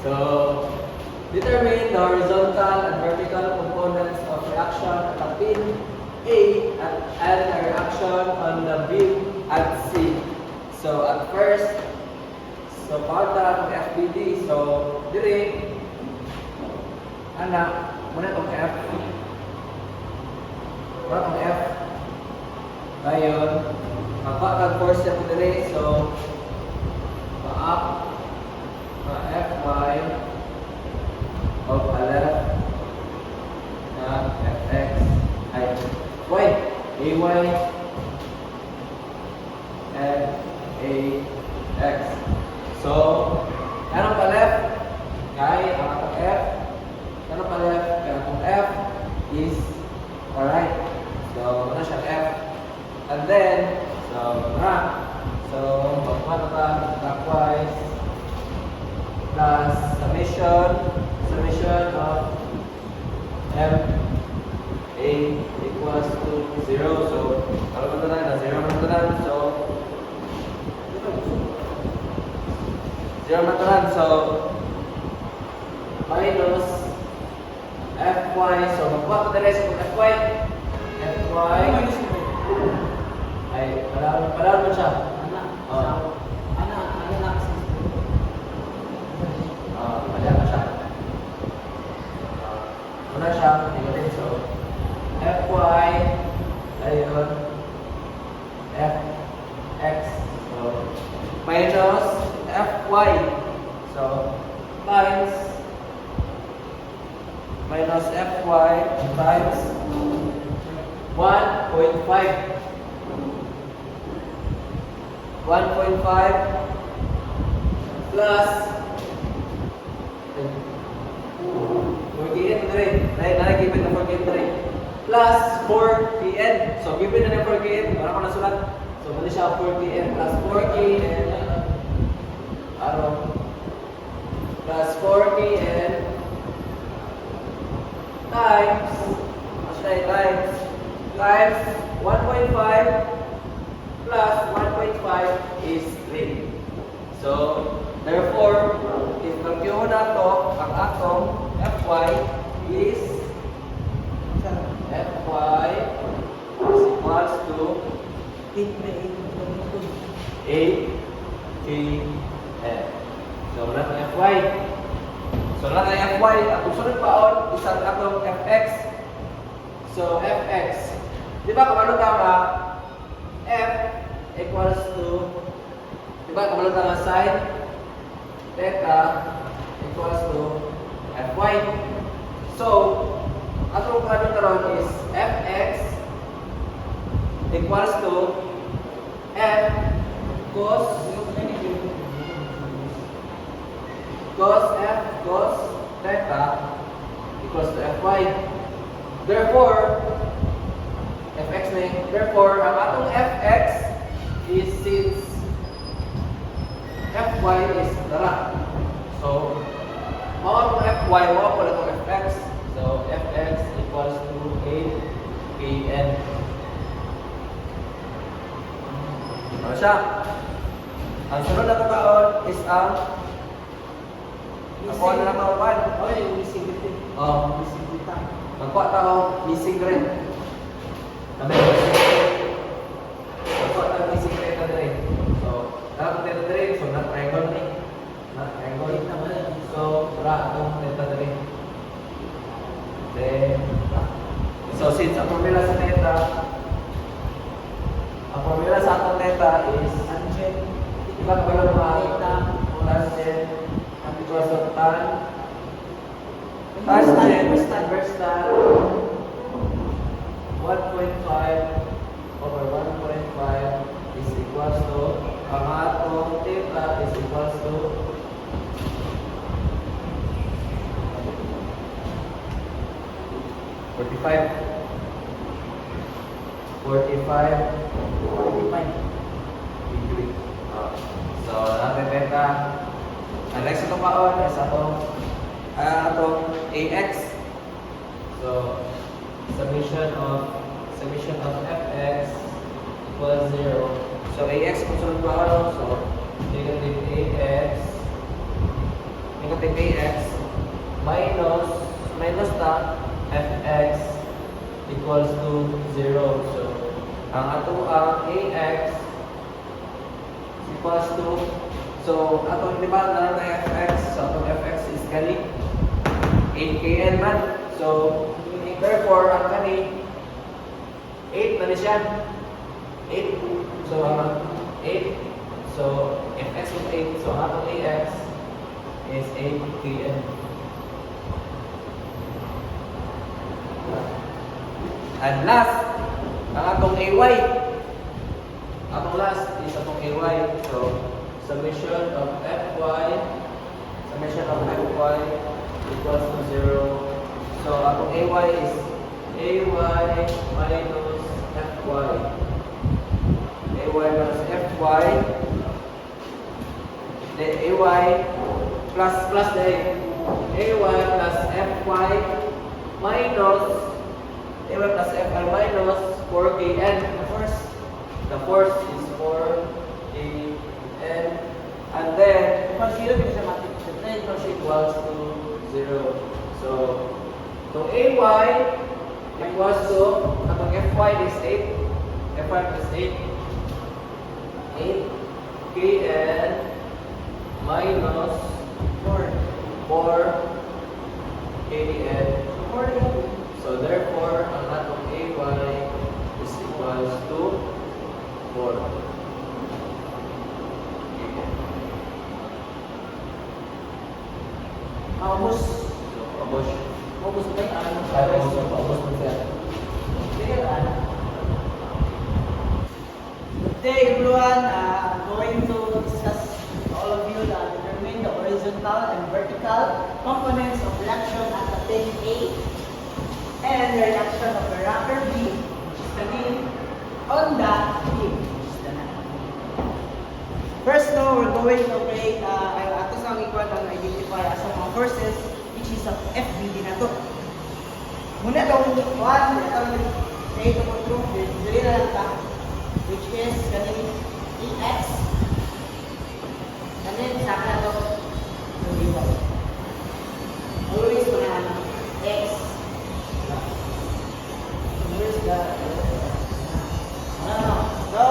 So, determine the horizontal and vertical components of reaction at a pin A and a reaction on the beam at C. So, at first, so para ng FBD, so dire anak muna itong F muna itong F ngayon magpakag force ito dire, so pa-up pa-Fy of a left na Fx ay Y Ay and Ax. So, ano pa left? Kaya ang atong F. Ano pa left? Kaya ang F is alright. So, ano siya F? And then, so, so, magpapano ka clockwise plus summation of F A equals to 0. So, kalau mo na 0 mo na so, 0 matalan, so minus Fy, so magbuhat ko na sa Fy ay palawan mo siya palawan mo siya muna siya, tingnan so Fy ayun Fx, so minus Fy, so times minus Fy times 1.5 plus 48 given na 48 plus 4kn, so given na 4kn, wala ko nasulat, so mali siya 4kn plus 4kn plus 4kn times 1.5 plus 1.5 is 3. So, therefore, if calculate nato ang atong Fy is Fy is equals to 8kn. So, wala na Fy. So, wala na Fy. At kung sunod paon, isang atong Fx. So, Fx. Di ba kung ano tama? F equals to, di ba kung ano tama sin theta equals to Fy. So, atong kung karon is Fx equals to F cos F cos theta equals to Fy. Therefore, Fx na therefore, ang atong Fx is since Fy is dara. So, mao ang Fy, mao pala itong Fx. So, Fx equals to 8kn. Ano siya? Ang sunod na kaon is ang ako na lang mawan. Missing magkuha tayo missing rin. Magkuha tayo missing rin na rin. So, dapat ito rin. So, na-triangle rin. So, para itong theta rin. Then, so since ang formula sa theta, ang formula sa atong theta is iba ko lang makita plus 10 equals of tan versus tan 1.5 over 1.5 is equals to ang atong theta is equals to 45 degree. So, natin theta. Ang next ito paon is atong AX. So, summation of Fx equals 0. So, AX kung sunod paon, so, negative AX yung ating ax minus na fx equals to 0. So, ang ato ang ax equals to, so atong di ba na fx, so atong fx is kani 8kn man. So, therefore, ang kani 8 na siya. 8. So, 8. So, fx is 8. So, atong ax is 8kn. And last, ang atong ay. Atong last is atong ay. So, summation of fy equals to 0. So, atong ay is ay minus fy. Ay minus fy. Then ay plus the ay plus fy minus ay plus fy minus 4kn. The force is 4kn. And then, equals to 0. So, to ay equals to, atong fy is 8. Fy is 8. 8kn minus 4kn. So, therefore, ang atong ay is equals to 4. Paubos. Paubos. Paubos ba yung ano? Paubos mo siya. Sige lang. Good day everyone. Going to discuss to all of you determine the horizontal and vertical components of reaction at the plane A and the reaction of the rocker B, which is the beam, on the beam, which is the net. First now, we're going to create ato sa ikuan ang identify as mga forces, which is ang FBD na to. Muna itong one, itong create ng control, dili na lang ta, which is ganin EX, and then sa akin ito, yung iwan. Always mga X. Where's the so,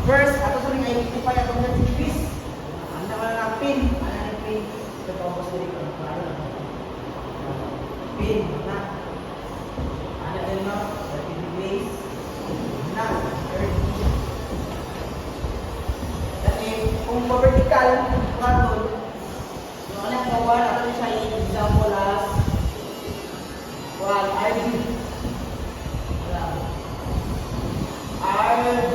first, ato sa rin identify atong net degrees. Ano naman ang pin? Ano ang pin? Ito pa ako sa rin. Pin na. Ano din no? 30 degrees. Na. 30. Kasi kung vertical, karon, yung anak kawan, ato sa example as RD. RD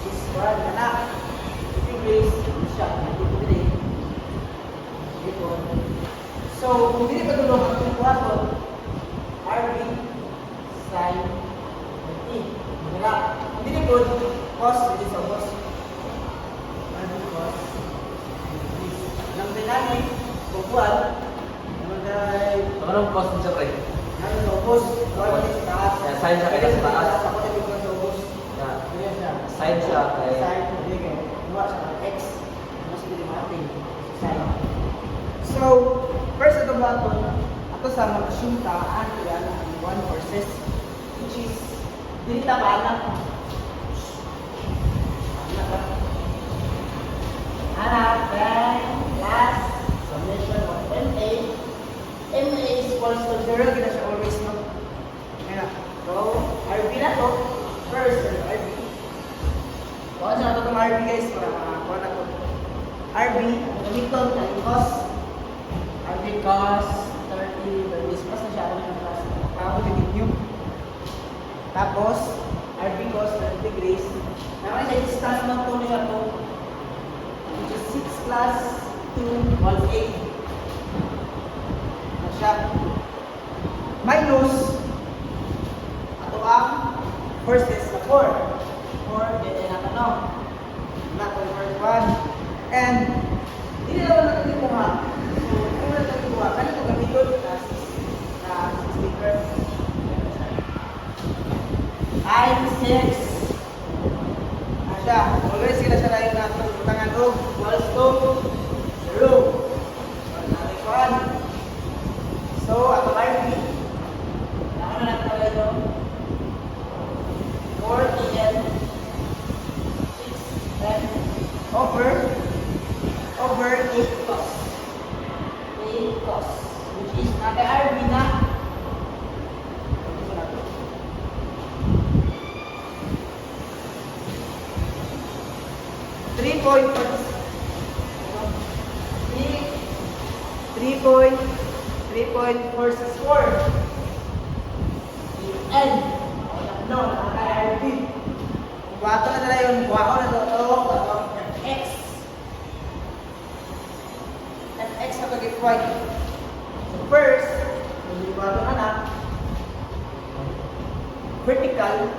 is one anak. Degrees siya. So, kung hindi pa tulong ang kuwato, RB sin 30. Wala. Kung hindi po, cos, hindi sa cos. RB cos. Nang dinami, kubuan, Anong cost niya, pre? ngayon sa ubos, kung hindi sa taas. Sign siya kaya sa taas. Ako na yung sa ubos. Sign siya kaya. Sign, hindi kayo. Kuha sa X. Mas pilimating. Sign. So, first ito ba ito? Ito sa mag-assume ka, ano yan, ang one forces, which is, dinita ba anak? Anak, then, last, summation of MA. MA is equals to 0, kita siya always no. Ayan. So, RB na to, first, RB. Kung sa ito itong RB guys, para makakuha na ito. RB, gamiton, tayo cos. RB cos 30 degrees. Pas na siya ako ng class. Tapos i-new. Tapos, RB cos 30 degrees. Naman siya distance ng to niya to. Which is 6 plus 2 1 8. Na siya. Minus. Ato ang first is na 4. 4, then na ano. Not the first one. And, hindi na naman natin ito ha. So, kung na natin ito ha, kanito gamiton na sticker. Time 6. Asya, always sila siya na yung natin utangan o. Equals to 3.464. N. No, nakaka-RP. Kung bato na nila yun, kuha ko na ito, FX. FX na pag-FY. So first, hindi bato na vertical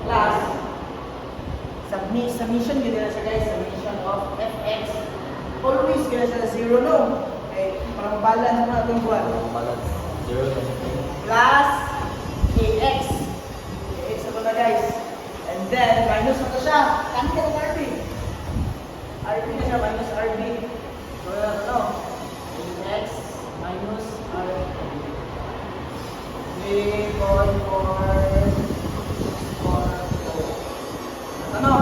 plus submission gina na siya guys, submission of fx. Always gina siya 0 no? Okay, parang bala na mga itong buwan. Balance. 0 na siya. Plus ax. Ax na na guys. And then, minus na to siya. Cancel ang RB. RB na siya, minus RB. So, ano? Ax minus RB. 3.464. Ano?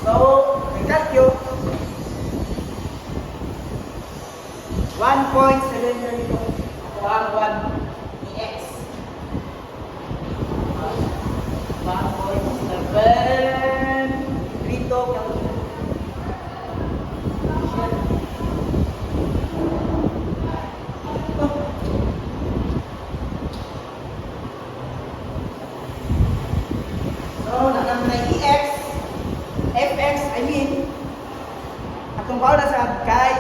So, nag-calcu 1.732. Ako ang 1 ni x. 1.732. So, nakang na EX, FX, I mean, atong bao na sa kay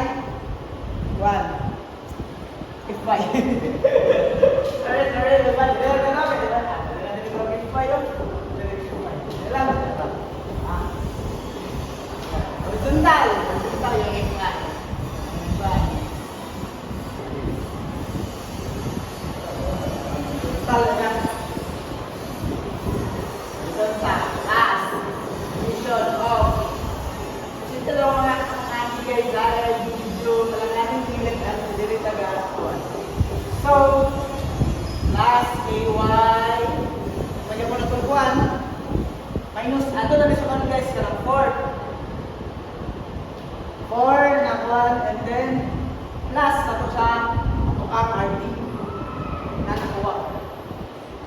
1. F5. Sorry, diba? Diba na namin, diba? F5 yun. Diba? Horizontal yung F5. Horizontal na. Last mission of kasi ito lang mga guys dahil video talaga natin pilit at dili taga so last AY pwede po na tulpuan minus ato na sa kan guys karang 4 na 1 and then plus na to sa ang RD na nakuha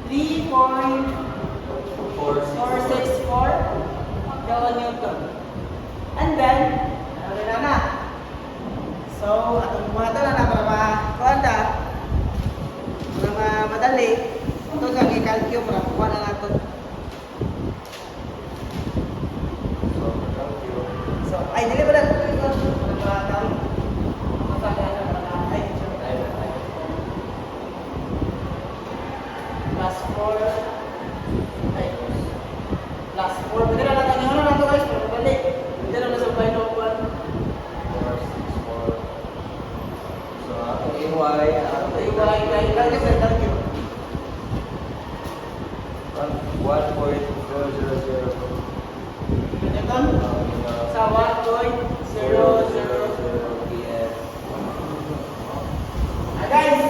3.464 kilonewton. And then, ano na. So, atong buhat na para makakuha para madali. Ito kang i-calculate para kuha na natin. So, ay, dili ba na ito? Para plus 4 plus 4. Pwede na natin yung ano na ito guys, pero balik. Pwede na sa final 1. 4, 6, 4. So, atong AY, atong AY, Thank you. 1.000. Newton? Sa 1.000 PM. Guys,